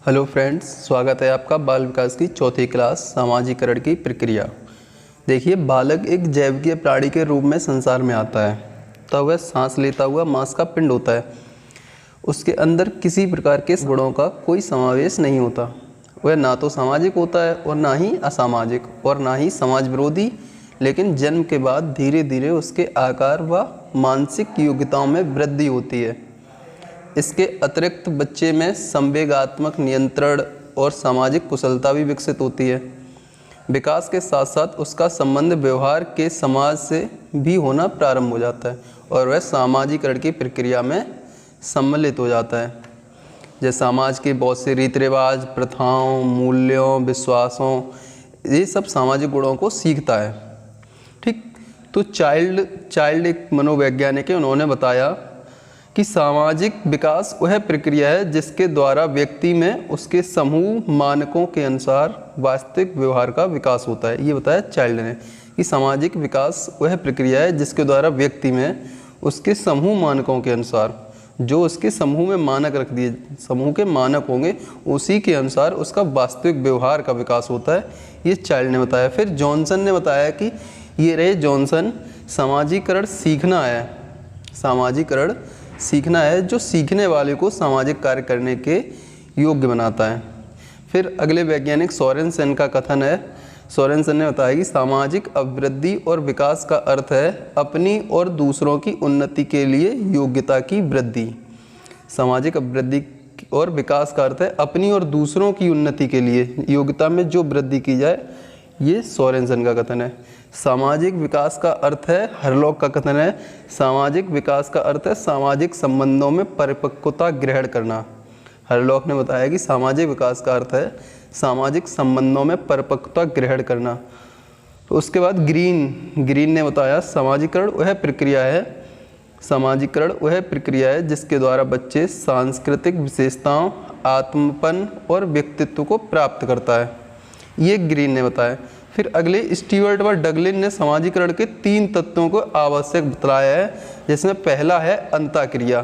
Hello friends, स्वागत है आपका बाल विकास की चौथी क्लास सामाजिकरण की प्रक्रिया। देखिए, बालक एक जैविकीय प्राणी के रूप में संसार में आता है। तब वह सांस लेता हुआ मांस का पिंड होता है। उसके अंदर किसी प्रकार के गुणों का कोई समावेश नहीं होता। वह ना तो सामाजिक होता है और ना ही असामाजिक और ना ही समाज विरोधी, लेकिन जन्म के बाद धीरे धीरे उसके आकार व मानसिक योग्यताओं में वृद्धि होती है। इसके अतिरिक्त बच्चे में संवेगात्मक नियंत्रण और सामाजिक कुशलता भी विकसित होती है। विकास के साथ साथ उसका संबंध व्यवहार के समाज से भी होना प्रारंभ हो जाता है और वह सामाजिकरण की प्रक्रिया में सम्मिलित हो जाता है। जैसे समाज के बहुत से रीति रिवाज, प्रथाओं, मूल्यों, विश्वासों, ये सब सामाजिक गुणों को सीखता है। ठीक, तो चाइल्ड एक मनोवैज्ञानिक है। उन्होंने बताया कि सामाजिक विकास वह प्रक्रिया है जिसके द्वारा व्यक्ति में उसके समूह मानकों के अनुसार वास्तविक व्यवहार का विकास होता है। ये बताया चाइल्ड ने कि सामाजिक विकास वह प्रक्रिया है जिसके द्वारा व्यक्ति में उसके समूह मानकों के अनुसार, जो उसके समूह में मानक रख दिए, समूह के मानक होंगे, उसी के अनुसार उसका वास्तविक व्यवहार का विकास होता है। ये चाइल्ड ने बताया। फिर जॉनसन ने बताया कि ये रहे जॉनसन, सामाजिकरण सीखना है। सामाजिकरण सीखना है जो सीखने वाले को सामाजिक कार्य करने के योग्य बनाता है। फिर अगले वैज्ञानिक सोरेनसन का कथन है। सोरेनसन ने बताया कि सामाजिक अभिवृद्धि और विकास का अर्थ है अपनी और दूसरों की उन्नति के लिए योग्यता की वृद्धि। सामाजिक अभिवृद्धि और विकास का अर्थ है अपनी और दूसरों की उन्नति के लिए योग्यता में जो वृद्धि की जाए। ये सोरेनसन का कथन है। सामाजिक विकास का अर्थ है, हरलॉक का कथन है, सामाजिक विकास का अर्थ है सामाजिक संबंधों में परिपक्वता ग्रहण करना। हरलॉक ने बताया कि सामाजिक विकास का अर्थ है सामाजिक संबंधों में परिपक्वता ग्रहण करना। तो उसके बाद ग्रीन ने बताया सामाजिकरण वह प्रक्रिया है जिसके द्वारा बच्चे सांस्कृतिक विशेषताओं, आत्मपन और व्यक्तित्व को प्राप्त करता है। ये ग्रीन ने बताया। फिर अगले स्टीवर्ट व डगलिन ने सामाजिकरण के 3 तत्वों को आवश्यक बताया है, जिसमें पहला है अंतःक्रिया।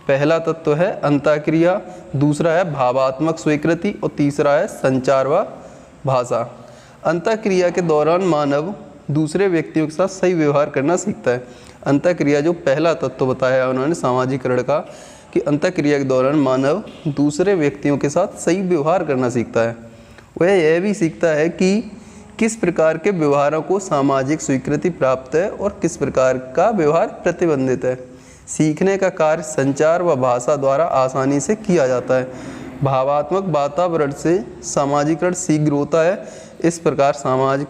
पहला तत्व है अंतःक्रिया, दूसरा है भावात्मक स्वीकृति और तीसरा है संचार व भाषा। अंतःक्रिया के दौरान मानव दूसरे व्यक्तियों के साथ सही व्यवहार करना सीखता है। अंतःक्रिया जो पहला तत्व बताया उन्होंने सामाजिकरण का, कि अंतःक्रिया के दौरान मानव दूसरे व्यक्तियों के साथ सही व्यवहार करना सीखता है। वह यह भी सीखता है कि किस प्रकार के व्यवहारों को सामाजिक स्वीकृति प्राप्त है और किस प्रकार का व्यवहार प्रतिबंधित है। सीखने का कार्य संचार व भाषा द्वारा आसानी से किया जाता है। भावात्मक वातावरण से सामाजिकरण शीघ्र होता है। इस प्रकार सामाजिक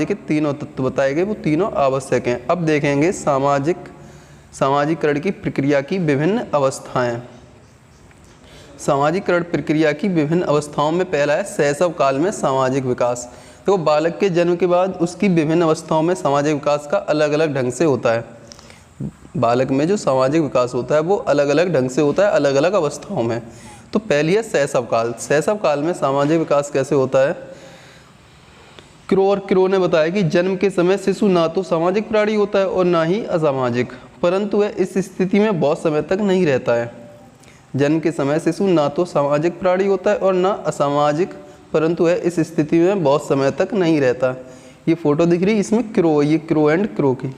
के तीनों तत्व बताए गए वो तीनों आवश्यक हैं। अब देखेंगे सामाजिकरण की प्रक्रिया की विभिन्न अवस्थाएं। सामाजिकरण प्रक्रिया की विभिन्न अवस्थाओं में पहला है शैशव काल में सामाजिक विकास। तो बालक के जन्म के बाद उसकी विभिन्न अवस्थाओं में सामाजिक विकास का अलग अलग ढंग से होता है। बालक में जो सामाजिक विकास होता है वो अलग अलग ढंग से होता है, अलग अलग अवस्थाओं में। तो पहली है शैशव काल। शैशव काल में सामाजिक विकास कैसे होता है? क्रो ने बताया कि जन्म के समय शिशु ना तो सामाजिक प्राणी होता है और ना ही असामाजिक, परंतु वह इस स्थिति में बहुत समय तक नहीं रहता है। जन्म के समय शिशु ना तो सामाजिक प्राणी होता है और ना असामाजिक, परंतु वह इस स्थिति में बहुत समय तक नहीं रहता। ये फोटो दिख रही है, इसमें ये क्रो एंड क्रो की।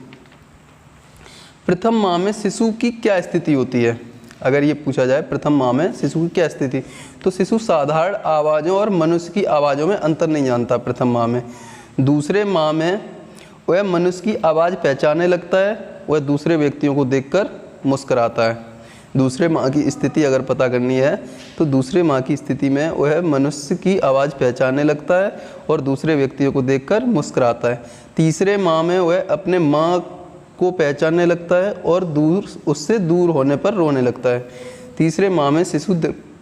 प्रथम माह में शिशु की क्या स्थिति होती है? अगर ये पूछा जाए प्रथम माह में शिशु की क्या स्थिति, तो शिशु साधारण आवाज़ों और मनुष्य की आवाज़ों में अंतर नहीं जानता प्रथम माह में। दूसरे माह में वह मनुष्य की आवाज़ पहचानने लगता है। वह दूसरे व्यक्तियों को देखकर मुस्कुराता है। दूसरे माह की स्थिति अगर पता करनी है तो दूसरे माह की स्थिति में वह मनुष्य की आवाज़ पहचानने लगता है और दूसरे व्यक्तियों को देखकर मुस्कुराता है। तीसरे माह में वह अपने माँ को पहचानने लगता है और उससे दूर होने पर रोने लगता है। तीसरे माह में शिशु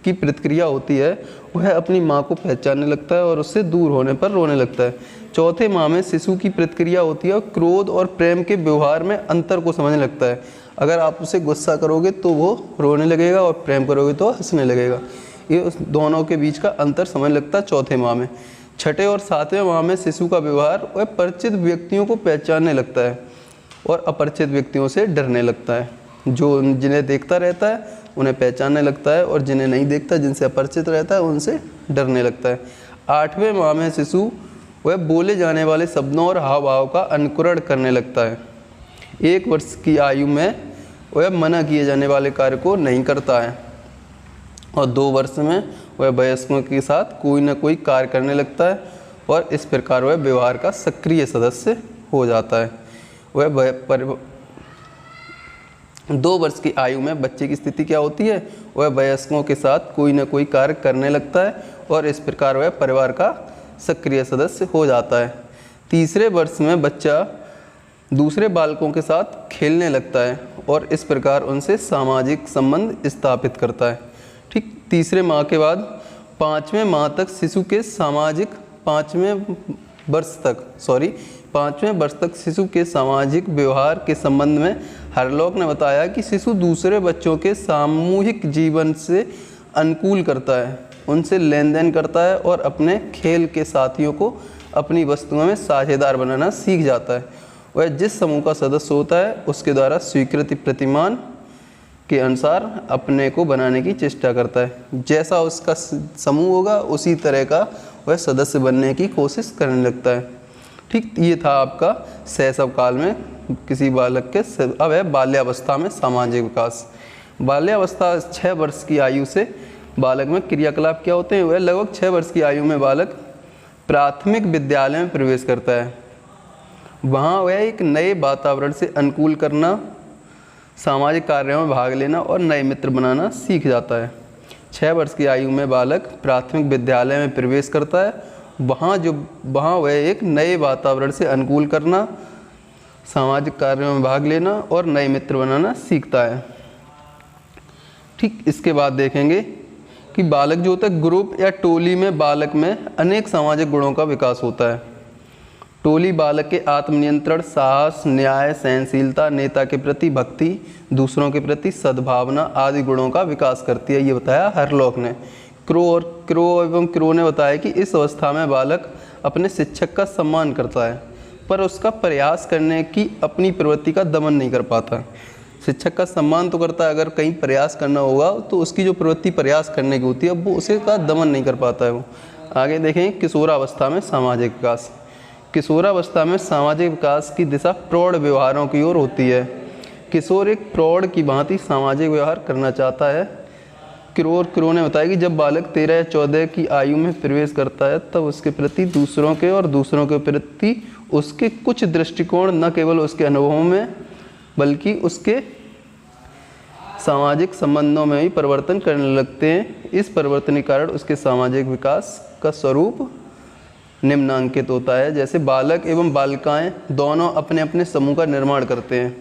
की प्रतिक्रिया होती है, वह अपनी माँ को पहचानने लगता है और उससे दूर होने पर रोने लगता है। चौथे माह में शिशु की प्रतिक्रिया होती है क्रोध और प्रेम के व्यवहार में अंतर को समझने लगता है। अगर आप उसे गुस्सा करोगे तो वो रोने लगेगा और प्रेम करोगे तो हंसने लगेगा। ये उस दोनों के बीच का अंतर समझ लगता है चौथे माह में। छठे और सातवें माह में शिशु का व्यवहार वह परिचित व्यक्तियों को पहचानने लगता है और अपरिचित व्यक्तियों से डरने लगता है। जो जिन्हें देखता रहता है उन्हें पहचानने लगता है, और जिन्हें नहीं देखता, जिनसे अपरिचित रहता है, उनसे डरने लगता है। 8वें माह में शिशु वह बोले जाने वाले शब्दों और हाव भाव का अनुकरण करने लगता है। 1 वर्ष की आयु में वह मना किए जाने वाले कार्य को नहीं करता है, और 2 वर्ष में वह वयस्कों के साथ कोई न कोई कार्य करने लगता है, और इस प्रकार वह व्यवहार का सक्रिय सदस्य हो जाता है। वह 2 वर्ष की आयु में बच्चे की स्थिति क्या होती है? वह वयस्कों के साथ कोई न कोई कार्य करने लगता है, और इस प्रकार वह परिवार का सक्रिय सदस्य हो जाता है। 3रे वर्ष में बच्चा दूसरे बालकों के साथ खेलने लगता है, और इस प्रकार उनसे सामाजिक संबंध स्थापित करता है। ठीक 3रे माह के बाद 5वें माह तक शिशु के सामाजिक 5वें वर्ष तक शिशु के सामाजिक व्यवहार के संबंध में हरलॉक ने बताया कि शिशु दूसरे बच्चों के सामूहिक जीवन से अनुकूल करता है, उनसे लेन देन करता है, और अपने खेल के साथियों को अपनी वस्तुओं में साझेदार बनाना सीख जाता है। वह जिस समूह का सदस्य होता है उसके द्वारा स्वीकृति प्रतिमान के अनुसार अपने को बनाने की चेष्टा करता है। जैसा उसका समूह होगा उसी तरह का वह सदस्य बनने की कोशिश करने लगता है। ठीक, ये था आपका शैशव काल में किसी बालक के। अब है बाल्यावस्था में सामाजिक विकास। बाल्यावस्था 6 वर्ष की आयु से बालक में क्रियाकलाप क्या होते हैं? वह लगभग 6 वर्ष की आयु में बालक प्राथमिक विद्यालय में प्रवेश करता है। वहाँ वह एक नए वातावरण से अनुकूल करना, सामाजिक कार्यों में भाग लेना और नए मित्र बनाना सीख जाता है। 6 वर्ष की आयु में बालक प्राथमिक विद्यालय में प्रवेश करता है। वहाँ वह एक नए वातावरण से अनुकूल करना, सामाजिक कार्यों में भाग लेना और नए मित्र बनाना सीखता है। ठीक, इसके बाद देखेंगे कि बालक जो होता है ग्रुप या टोली में बालक में अनेक सामाजिक गुणों का विकास होता है। टोली बालक के आत्मनियंत्रण, साहस, न्याय, सहनशीलता, नेता के प्रति भक्ति, दूसरों के प्रति सद्भावना आदि गुणों का विकास करती है। ये बताया हरलॉक ने। क्रो ने बताया कि इस अवस्था में बालक अपने शिक्षक का सम्मान करता है, पर उसका प्रयास करने की अपनी प्रवृत्ति का दमन नहीं कर पाता। शिक्षक का सम्मान तो करता है, अगर कहीं प्रयास करना होगा तो उसकी जो प्रवृत्ति प्रयास करने की होती है वो उसे का दमन नहीं कर पाता है वो। आगे देखें किशोरावस्था में सामाजिक विकास। किशोरावस्था में सामाजिक विकास की दिशा प्रौढ़ व्यवहारों की ओर होती है। किशोर एक प्रौढ़ की भांति सामाजिक व्यवहार करना चाहता है। क्रो ने बताया कि जब बालक 13 या 14 की आयु में प्रवेश करता है तब उसके प्रति दूसरों के और दूसरों के प्रति उसके कुछ दृष्टिकोण न केवल उसके अनुभवों में बल्कि उसके सामाजिक संबंधों में भी परिवर्तन करने लगते हैं। इस परिवर्तन के कारण उसके सामाजिक विकास का स्वरूप निम्नांकित होता है। जैसे बालक एवं बालिकाएं दोनों अपने अपने समूह का निर्माण करते हैं।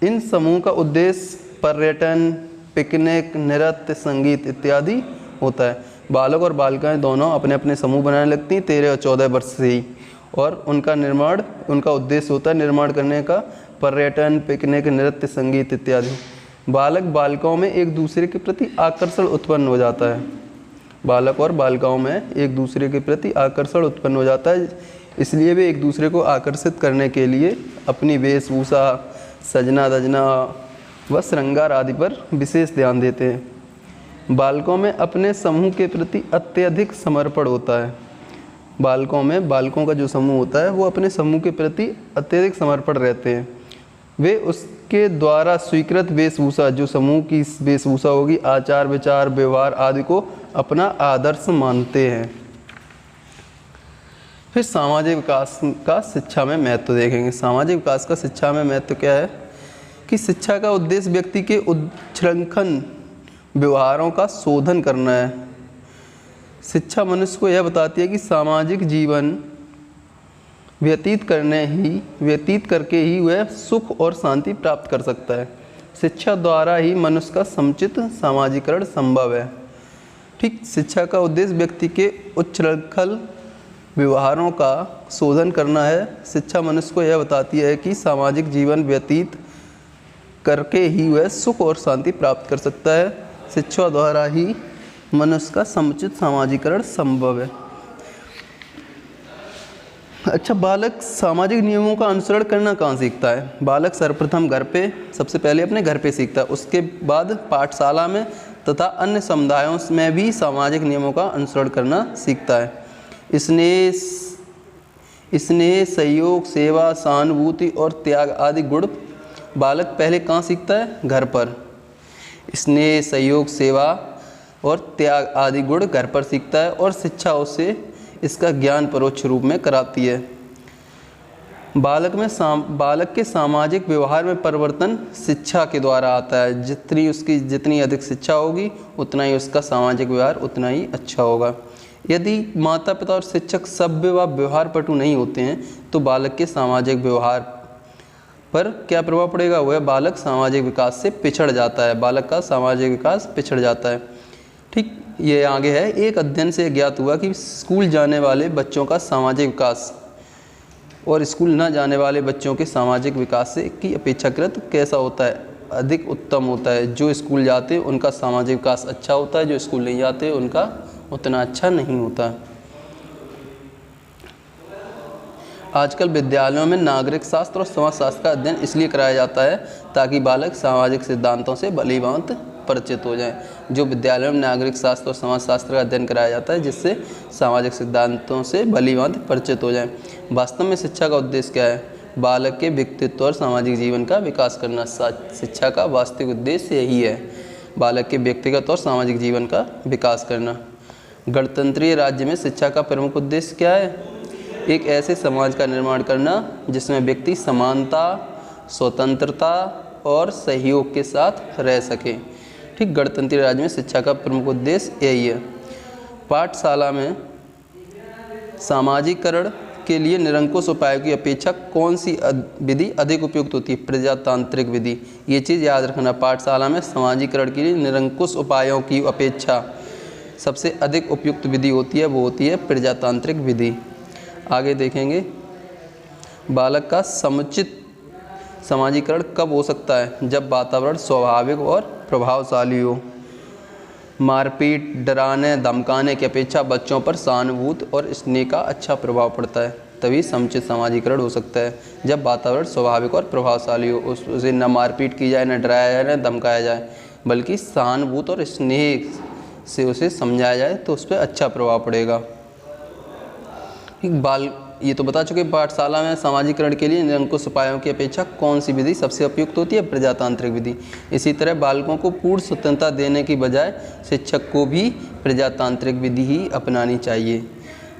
इन समूह का उद्देश्य पर्यटन, पिकनिक, नृत्य, संगीत इत्यादि होता है। बालक और बालिकाएं दोनों अपने अपने समूह बनाने लगती हैं 13 और 14 वर्ष से ही, और उनका उद्देश्य होता है निर्माण करने का पर्यटन, पिकनिक, नृत्य, संगीत इत्यादि। बालक बालिकाओं में एक दूसरे के प्रति आकर्षण उत्पन्न हो जाता है। बालक और बालिकाओं में एक दूसरे के प्रति आकर्षण उत्पन्न हो जाता है, इसलिए वे एक दूसरे को आकर्षित करने के लिए अपनी वेशभूषा, सजना धजना व श्रृंगार आदि पर विशेष ध्यान देते हैं। बालकों में अपने समूह के प्रति अत्यधिक समर्पण होता है। बालकों का जो समूह होता है वो अपने समूह के प्रति अत्यधिक समर्पण रहते हैं। वे उसके द्वारा स्वीकृत वेशभूषा, जो समूह की वेशभूषा होगी, आचार विचार, व्यवहार आदि को अपना आदर्श मानते हैं। फिर सामाजिक विकास का शिक्षा में महत्व देखेंगे। सामाजिक विकास का शिक्षा में महत्व क्या है कि शिक्षा का उद्देश्य व्यक्ति के उच्छृंखल व्यवहारों का शोधन करना है। शिक्षा मनुष्य को यह बताती है कि सामाजिक जीवन व्यतीत करके ही वह सुख और शांति प्राप्त कर सकता है। शिक्षा द्वारा ही मनुष्य का समुचित सामाजिकरण संभव है। ठीक, शिक्षा का उद्देश्य व्यक्ति के उच्छृंखल व्यवहारों का शोधन करना है। शिक्षा मनुष्य को यह बताती है कि सामाजिक जीवन व्यतीत करके ही वह सुख और शांति प्राप्त कर सकता है। शिक्षा द्वारा ही मनुष्य का समुचित सामाजिकरण संभव है। अच्छा, बालक सामाजिक नियमों का अनुसरण करना कहाँ सीखता है? बालक सर्वप्रथम घर पे, सबसे पहले अपने घर पे सीखता है, उसके बाद पाठशाला में तथा अन्य समुदायों में भी सामाजिक नियमों का अनुसरण करना सीखता है। स्नेह, सहयोग, सेवा, सहानुभूति और त्याग आदि गुण बालक पहले कहाँ सीखता है? घर पर। स्नेह, सहयोग, सेवा और त्याग आदि गुण घर पर सीखता है और शिक्षा उसे इसका ज्ञान परोक्ष रूप में कराती है। बालक के सामाजिक व्यवहार में परिवर्तन शिक्षा के द्वारा आता है। जितनी अधिक शिक्षा होगी उतना ही उसका सामाजिक व्यवहार उतना ही अच्छा होगा। यदि माता पिता और शिक्षक सभ्य व व्यवहार पटु नहीं होते हैं तो बालक के सामाजिक व्यवहार पर क्या प्रभाव पड़ेगा? वह बालक सामाजिक विकास से पिछड़ जाता है। बालक का सामाजिक विकास पिछड़ जाता है। ठीक, ये आगे है। एक अध्ययन से ज्ञात हुआ कि स्कूल जाने वाले बच्चों का सामाजिक विकास और स्कूल न जाने वाले बच्चों के सामाजिक विकास से की अपेक्षाकृत कैसा होता है? अधिक उत्तम होता है। जो स्कूल जाते हैं उनका सामाजिक विकास अच्छा होता है, जो स्कूल नहीं जाते उनका उतना अच्छा नहीं होता। आजकल विद्यालयों में नागरिक शास्त्र और समाज शास्त्र का अध्ययन इसलिए कराया जाता है ताकि बालक सामाजिक सिद्धांतों से भलीभांति परिचित हो जाएं। जो विद्यालयों में नागरिक शास्त्र और समाज शास्त्र का अध्ययन कराया जाता है जिससे सामाजिक सिद्धांतों से भलीभांति परिचित हो जाएं। वास्तव में शिक्षा का उद्देश्य क्या है? बालक के व्यक्तित्व और सामाजिक जीवन का विकास करना। शिक्षा का वास्तविक उद्देश्य यही है, बालक के व्यक्तिगत और सामाजिक जीवन का विकास करना। गणतंत्रीय राज्य में शिक्षा का प्रमुख उद्देश्य क्या है? एक ऐसे समाज का निर्माण करना जिसमें व्यक्ति समानता, स्वतंत्रता और सहयोग के साथ रह सके। ठीक, गणतंत्रीय राज्य में शिक्षा का प्रमुख उद्देश्य यही है। पाठशाला में सामाजिकरण के लिए निरंकुश उपायों की अपेक्षा कौन सी विधि अधिक उपयुक्त होती है? प्रजातांत्रिक विधि। ये चीज़ याद रखना, पाठशाला में सामाजिकरण के लिए निरंकुश उपायों की अपेक्षा सबसे अधिक उपयुक्त विधि होती है, वो होती है प्रजातांत्रिक विधि। आगे देखेंगे, बालक का समुचित सामाजिकरण कब हो सकता है? जब वातावरण स्वाभाविक और प्रभावशाली हो। मारपीट, डराने, धमकाने की अपेक्षा बच्चों पर सहानुभूति और स्नेह का अच्छा प्रभाव पड़ता है, तभी समुचित सामाजिकरण हो सकता है। जब वातावरण स्वाभाविक और प्रभावशाली हो, उसे न मारपीट की जाए, न डराया जाए, न धमकाया जाए, बल्कि सहानुभूति और स्नेह से उसे समझाया जाए तो उस पर अच्छा प्रभाव पड़ेगा। ये तो बता चुके, पाठशाला में सामाजिकरण के लिए निरंकुश उपायों की अपेक्षा कौन सी विधि सबसे उपयुक्त होती है? प्रजातांत्रिक विधि। इसी तरह बालकों को पूर्ण स्वतंत्रता देने की बजाय शिक्षक को भी प्रजातांत्रिक विधि ही अपनानी चाहिए।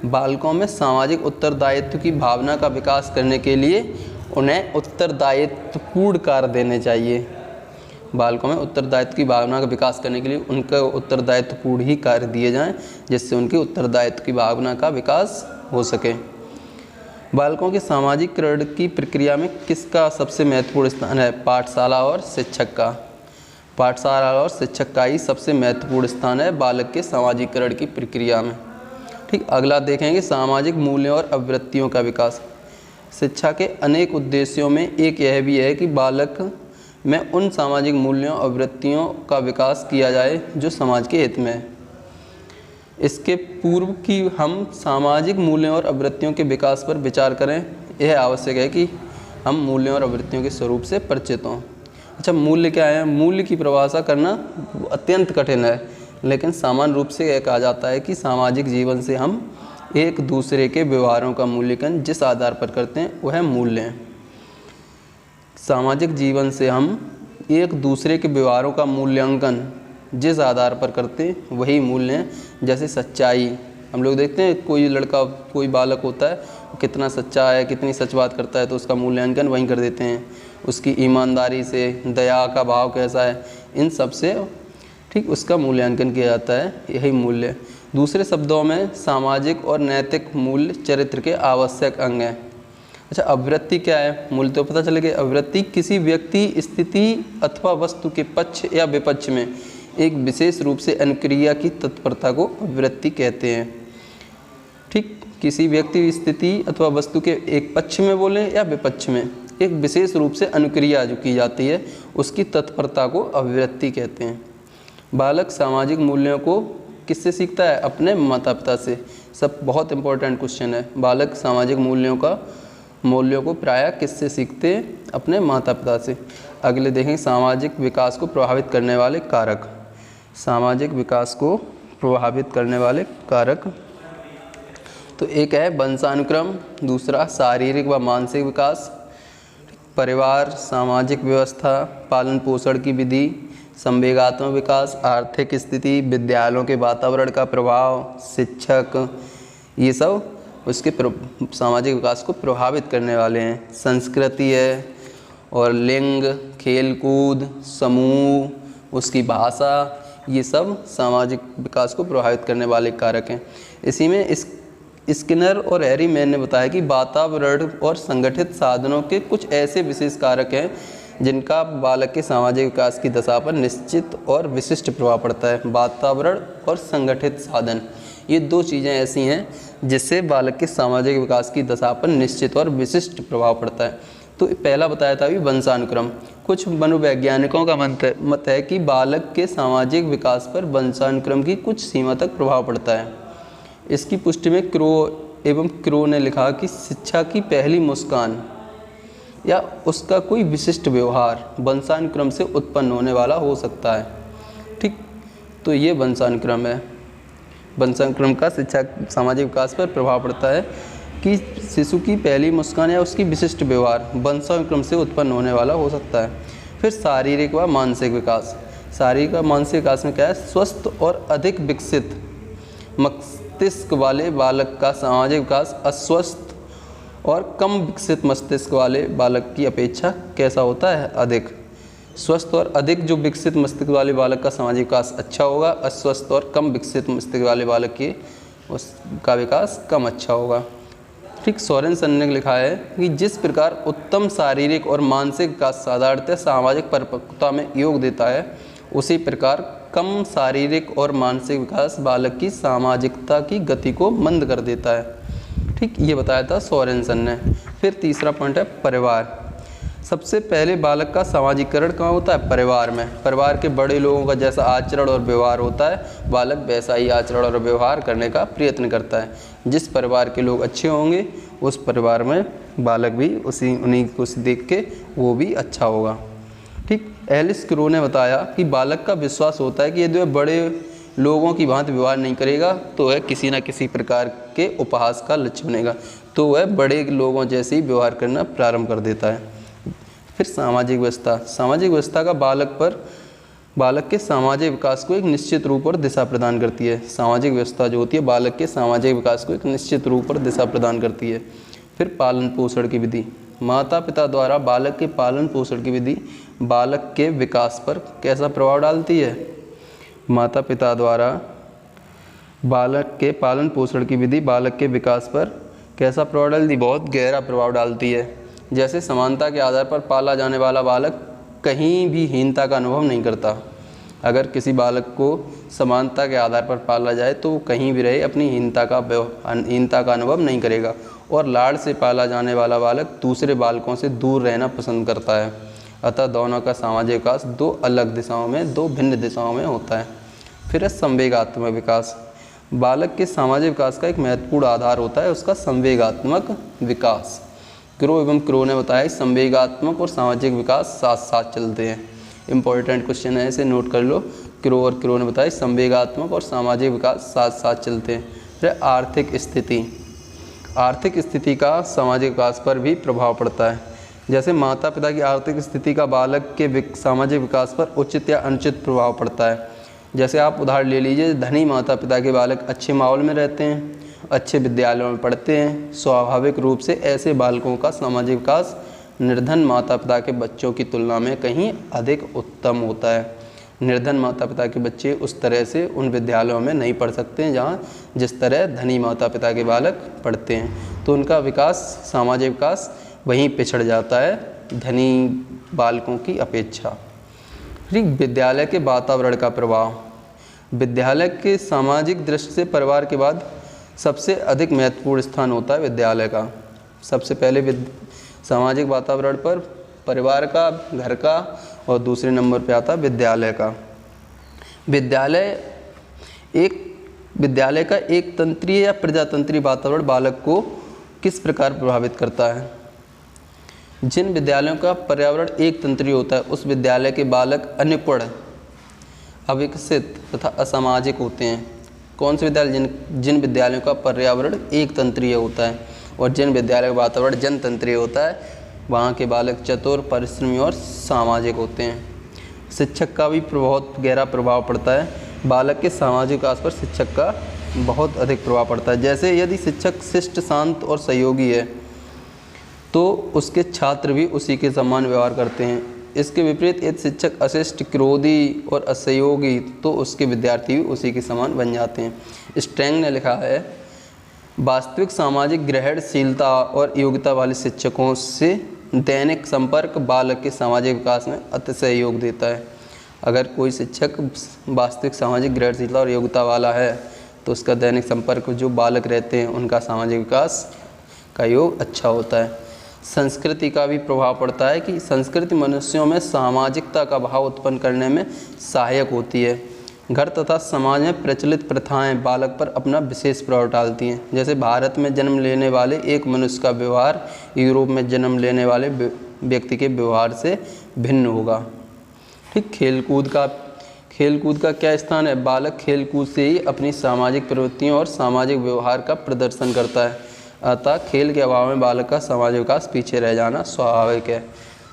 बालकों में सामाजिक उत्तरदायित्व की भावना का विकास करने के लिए उन्हें उत्तरदायित्वपूर्ण कार्य देने चाहिए। बालकों में उत्तरदायित्व की भावना का विकास करने के लिए उनका उत्तरदायित्वपूर्ण ही कार्य दिए जाएं, जिससे उनकी उत्तरदायित्व की भावना का विकास हो सके। बालकों के सामाजिकरण की प्रक्रिया में किसका सबसे महत्वपूर्ण स्थान है? पाठशाला और शिक्षक का। पाठशाला और शिक्षक का ही सबसे महत्वपूर्ण स्थान है बालक के सामाजिकरण की प्रक्रिया में। ठीक, अगला देखेंगे सामाजिक मूल्यों और आवृत्तियों का विकास। शिक्षा के अनेक उद्देश्यों में एक यह भी है कि बालक में उन सामाजिक मूल्यों और आवृत्तियों का विकास किया जाए जो समाज के हित में है। इसके पूर्व कि हम सामाजिक मूल्यों और आवृत्तियों के विकास पर विचार करें, यह आवश्यक है कि हम मूल्यों और आवृत्तियों के स्वरूप से परिचित हों। अच्छा, मूल्य क्या है? मूल्य की परिभाषा करना अत्यंत कठिन है, लेकिन सामान्य रूप से यह कहा जाता है कि सामाजिक जीवन से हम एक दूसरे के व्यवहारों का मूल्यांकन जिस आधार पर करते हैं वह मूल्य हैं। सामाजिक जीवन से हम एक दूसरे के व्यवहारों का मूल्यांकन जिस आधार पर करते हैं वही मूल्य हैं। जैसे सच्चाई, हम लोग देखते हैं कोई लड़का, कोई बालक होता है, कितना सच्चा है, कितनी सच बात करता है, तो उसका मूल्यांकन वहीं कर देते हैं। उसकी ईमानदारी से, दया का भाव कैसा है, इन सब से ठीक उसका मूल्यांकन किया जाता है। यही मूल्य, दूसरे शब्दों में सामाजिक और नैतिक मूल्य चरित्र के आवश्यक अंग हैं। अच्छा, आवृत्ति क्या है? मूल्य तो पता चले गए। आवृत्ति किसी व्यक्ति, स्थिति अथवा वस्तु के पक्ष या विपक्ष में एक विशेष रूप से अनुक्रिया की तत्परता को आवृत्ति कहते हैं। ठीक, किसी व्यक्ति, स्थिति अथवा वस्तु के एक पक्ष में बोलें या विपक्ष में एक विशेष रूप से अनुक्रिया जो की जाती है उसकी तत्परता को आवृत्ति कहते हैं। बालक सामाजिक मूल्यों को किससे सीखता है? अपने माता पिता से। सब बहुत इंपॉर्टेंट क्वेश्चन है। बालक सामाजिक मूल्यों को प्रायः किससे सीखते हैं? अपने माता पिता से। अगले देखें सामाजिक विकास को प्रभावित करने वाले कारक। सामाजिक विकास को प्रभावित करने वाले कारक तो एक है वंशानुक्रम, दूसरा शारीरिक व मानसिक विकास, परिवार, सामाजिक व्यवस्था, पालन पोषण की विधि, संवेगात्मक विकास, आर्थिक स्थिति, विद्यालयों के वातावरण का प्रभाव, शिक्षक, ये सब उसके सामाजिक विकास को प्रभावित करने वाले हैं। संस्कृति है और लिंग, खेल कूद, समूह, उसकी भाषा, ये सब सामाजिक विकास को प्रभावित करने वाले कारक हैं। इसी में स्किनर और हैरी मैन ने बताया कि वातावरण और संगठित साधनों के कुछ ऐसे विशेष कारक हैं जिनका बालक के सामाजिक विकास की दशा पर निश्चित और विशिष्ट प्रभाव पड़ता है। वातावरण और संगठित साधन, ये दो चीज़ें ऐसी हैं जिससे बालक के सामाजिक विकास की दशा पर निश्चित और विशिष्ट प्रभाव पड़ता है। तो पहला बताया था अभी वंशानुक्रम। कुछ मनोवैज्ञानिकों का मत है कि बालक के सामाजिक विकास पर वंशानुक्रम की कुछ सीमा तक प्रभाव पड़ता है। इसकी पुष्टि में क्रो ने लिखा कि शिक्षा की पहली मुस्कान या उसका कोई विशिष्ट व्यवहार वंशानुक्रम से उत्पन्न होने वाला हो सकता है। ठीक, तो ये वंशानुक्रम है। वंशानुक्रम का शिक्षा सामाजिक विकास पर प्रभाव पड़ता है कि शिशु की पहली मुस्कान या उसकी विशिष्ट व्यवहार वंशानुक्रम से उत्पन्न होने वाला हो सकता है। फिर शारीरिक व मानसिक विकास। शारीरिक व मानसिक विकास में क्या है? स्वस्थ और अधिक विकसित मस्तिष्क वाले बालक का सामाजिक विकास अस्वस्थ और कम विकसित मस्तिष्क वाले बालक की अपेक्षा कैसा होता है? अधिक। स्वस्थ और अधिक जो विकसित मस्तिष्क वाले बालक का सामाजिक विकास अच्छा होगा, अस्वस्थ और कम विकसित मस्तिष्क वाले बालक की उसका विकास कम अच्छा होगा। ठीक, सोरेनसन ने लिखा है कि जिस प्रकार उत्तम शारीरिक और मानसिक विकास साधारणतः सामाजिक परिपक्वता में योग देता है, उसी प्रकार कम शारीरिक और मानसिक विकास बालक की सामाजिकता की गति को मंद कर देता है। ठीक, ये बताया था सोरेनसन ने। फिर तीसरा पॉइंट है परिवार। सबसे पहले बालक का सामाजिकरण कहाँ होता है? परिवार में। परिवार के बड़े लोगों का जैसा आचरण और व्यवहार होता है, बालक वैसा ही आचरण और व्यवहार करने का प्रयत्न करता है। जिस परिवार के लोग अच्छे होंगे उस परिवार में बालक भी उन्हीं को देख के वो भी अच्छा होगा। ठीक, एलिस क्रो ने बताया कि बालक का विश्वास होता है कि यदि वह बड़े लोगों की भांति व्यवहार नहीं करेगा तो वह किसी न किसी प्रकार के उपहास का लक्ष्य बनेगा, तो वह बड़े लोगों जैसे ही व्यवहार करना प्रारंभ कर देता है। फिर सामाजिक व्यवस्था। सामाजिक व्यवस्था का बालक के सामाजिक विकास को एक निश्चित रूप और दिशा प्रदान करती है। सामाजिक व्यवस्था जो होती है बालक के सामाजिक विकास को एक निश्चित रूप और दिशा प्रदान करती है। फिर पालन पोषण की विधि। माता पिता द्वारा बालक के पालन पोषण की विधि बालक के विकास पर कैसा प्रभाव डालती है? माता पिता द्वारा बालक के पालन पोषण की विधि बालक के विकास पर कैसा प्रभाव डालती है? बहुत गहरा प्रभाव डालती है। जैसे समानता के आधार पर पाला जाने वाला बालक कहीं भी हीनता का अनुभव नहीं करता। अगर किसी बालक को समानता के आधार पर पाला जाए तो वो कहीं भी रहे अपनी हीनता का अनुभव नहीं करेगा। और लाड़ से पाला जाने वाला बालक दूसरे बालकों से दूर रहना पसंद करता है। अतः दोनों का सामाजिक विकास दो भिन्न दिशाओं में होता है। फिर है संवेगात्मक विकास। बालक के सामाजिक विकास का एक महत्वपूर्ण आधार होता है उसका संवेगात्मक विकास। क्रो ने बताया संवेगात्मक और सामाजिक विकास साथ साथ चलते हैं। इंपॉर्टेंट क्वेश्चन है, इसे नोट कर लो। क्रो ने बताया संवेगात्मक और सामाजिक विकास साथ साथ चलते हैं। फिर आर्थिक स्थिति। आर्थिक स्थिति का सामाजिक विकास पर भी प्रभाव पड़ता है। जैसे माता पिता की आर्थिक स्थिति का बालक के सामाजिक विकास पर उचित या अनुचित प्रभाव पड़ता है। जैसे आप उदाहरण ले लीजिए, धनी माता पिता के बालक अच्छे माहौल में रहते हैं, अच्छे विद्यालयों में पढ़ते हैं, स्वाभाविक रूप से ऐसे बालकों का सामाजिक विकास निर्धन माता पिता के बच्चों की तुलना में कहीं अधिक उत्तम होता है। निर्धन माता पिता के बच्चे उस तरह से उन विद्यालयों में नहीं पढ़ सकते हैं जहाँ जिस तरह धनी माता पिता के बालक पढ़ते हैं, तो उनका विकास सामाजिक विकास वहीं पिछड़ जाता है धनी बालकों की अपेक्षा। ठीक, विद्यालय के वातावरण का प्रभाव। विद्यालय के सामाजिक दृष्टि से परिवार के बाद सबसे अधिक महत्वपूर्ण स्थान होता है विद्यालय का। सबसे पहले सामाजिक वातावरण पर परिवार का, घर का, और दूसरे नंबर पे आता है विद्यालय का। विद्यालय एक विद्यालय का एक तंत्रीय या प्रजातंत्रीय वातावरण बालक को किस प्रकार प्रभावित करता है? जिन विद्यालयों का पर्यावरण एक तंत्रीय होता है उस विद्यालय के बालक अनिपुण, अविकसित तथा असामाजिक होते हैं। कौन से विद्यालय? जिन विद्यालयों का पर्यावरण एक तंत्रीय होता है और जिन विद्यालय का वातावरण जनतंत्रीय होता है वहाँ के बालक चतुर, परिश्रमी और सामाजिक होते हैं। शिक्षक का भी बहुत गहरा प्रभाव पड़ता है। बालक के सामाजिक विकास पर शिक्षक का बहुत अधिक प्रभाव पड़ता है। जैसे यदि शिक्षक शिष्ट, शांत और सहयोगी है तो उसके छात्र भी उसी के समान व्यवहार करते हैं। इसके विपरीत यदि शिक्षक अशिष्ट, क्रोधी और असहयोगी तो उसके विद्यार्थी भी उसी के समान बन जाते हैं। स्ट्रैंग ने लिखा है, वास्तविक सामाजिक ग्रहणशीलता और योग्यता वाले शिक्षकों से दैनिक संपर्क बालक के सामाजिक विकास में अतिशय योग देता है। अगर कोई शिक्षक वास्तविक सामाजिक ग्रहणशीलता और योग्यता वाला है तो उसका दैनिक संपर्क जो बालक रहते हैं उनका सामाजिक विकास का योग अच्छा होता है। संस्कृति का भी प्रभाव पड़ता है कि संस्कृति मनुष्यों में सामाजिकता का भाव उत्पन्न करने में सहायक होती है। घर तथा समाज में प्रचलित प्रथाएं बालक पर अपना विशेष प्रभाव डालती हैं। जैसे भारत में जन्म लेने वाले एक मनुष्य का व्यवहार यूरोप में जन्म लेने वाले व्यक्ति के व्यवहार से भिन्न होगा। ठीक, खेलकूद का क्या स्थान है? बालक खेलकूद से ही अपनी सामाजिक प्रवृत्तियों और सामाजिक व्यवहार का प्रदर्शन करता है। अतः खेल के अभाव में बालक का सामाजिक विकास पीछे रह जाना स्वाभाविक है।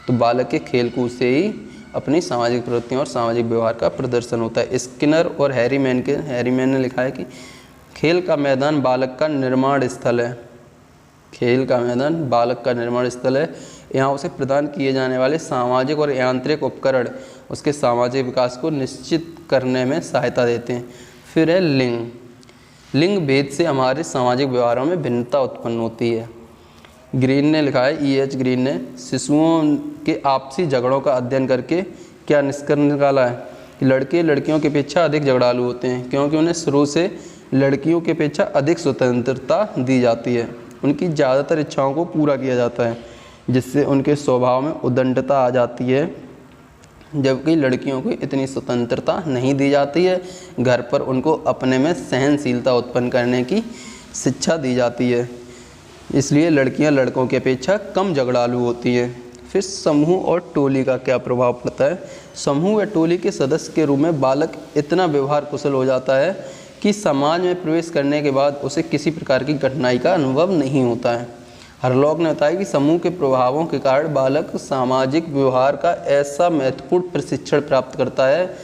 तो बालक के खेलकूद से ही अपनी सामाजिक प्रवृत्तियों और सामाजिक व्यवहार का प्रदर्शन होता है। स्किनर और हैरीमैन ने लिखा है कि खेल का मैदान बालक का निर्माण स्थल है। खेल का मैदान बालक का निर्माण स्थल है। यहाँ उसे प्रदान किए जाने वाले सामाजिक और यांत्रिक उपकरण उसके सामाजिक विकास को निश्चित करने में सहायता देते हैं। फिर है लिंग भेद से हमारे सामाजिक व्यवहारों में भिन्नता उत्पन्न होती है। ग्रीन ने लिखा है, E.H. ग्रीन ने शिशुओं के आपसी झगड़ों का अध्ययन करके क्या निष्कर्ष निकाला है कि लड़के लड़कियों की अपेक्षा अधिक झगड़ालू होते हैं क्योंकि उन्हें शुरू से लड़कियों की अपेक्षा अधिक स्वतंत्रता दी जाती है। उनकी ज़्यादातर इच्छाओं को पूरा किया जाता है जिससे उनके स्वभाव में उद्दंडता आ जाती है, जबकि लड़कियों को इतनी स्वतंत्रता नहीं दी जाती है। घर पर उनको अपने में सहनशीलता उत्पन्न करने की शिक्षा दी जाती है, इसलिए लड़कियां लड़कों की अपेक्षा कम झगड़ालू होती हैं। फिर समूह और टोली का क्या प्रभाव पड़ता है? समूह या टोली के सदस्य के रूप में बालक इतना व्यवहार कुशल हो जाता है कि समाज में प्रवेश करने के बाद उसे किसी प्रकार की कठिनाई का अनुभव नहीं होता है। हरलॉक ने बताया कि समूह के प्रभावों के कारण बालक सामाजिक व्यवहार का ऐसा महत्वपूर्ण प्रशिक्षण प्राप्त करता है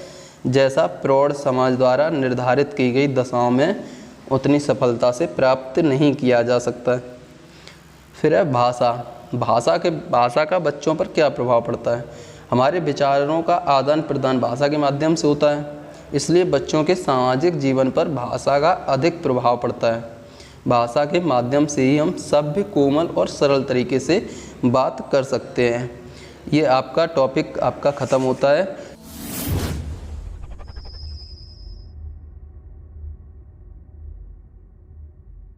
जैसा प्रौढ़ समाज द्वारा निर्धारित की गई दशाओं में उतनी सफलता से प्राप्त नहीं किया जा सकता है। फिर है भाषा का बच्चों पर क्या प्रभाव पड़ता है? हमारे विचारों का आदान प्रदान भाषा के माध्यम से होता है, इसलिए बच्चों के सामाजिक जीवन पर भाषा का अधिक प्रभाव पड़ता है। भाषा के माध्यम से ही हम सभ्य, कोमल और सरल तरीके से बात कर सकते हैं। ये आपका टॉपिक ख़त्म होता है।